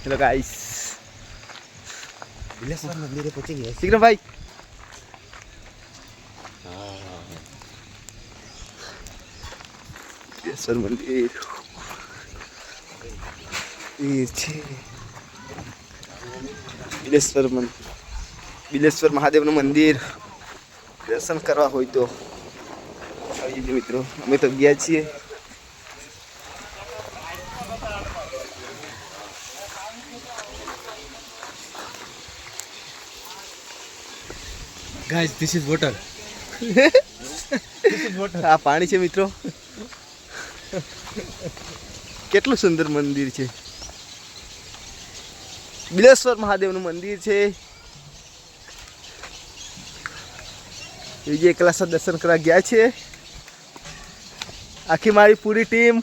Hello guys, Bileshwar મંદિરે પહોંચી ગયા વિક્રમ ભાઈ. બિલેશ્વર મંદિર એ છે. બિલેશ્વર મહાદેવનું મંદિર દર્શન કરવા હોય તો આવી જજો મિત્રો. અમે તો ગયા છીએ. Guys, this is water. આ પાણી છે મિત્રો. કેટલું સુંદર મંદિર છે. બિલેશ્વર મહાદેવનું મંદિર છે. વિજય એકલા દર્શન કરવા ગયા છે. આખી મારી પૂરી ટીમ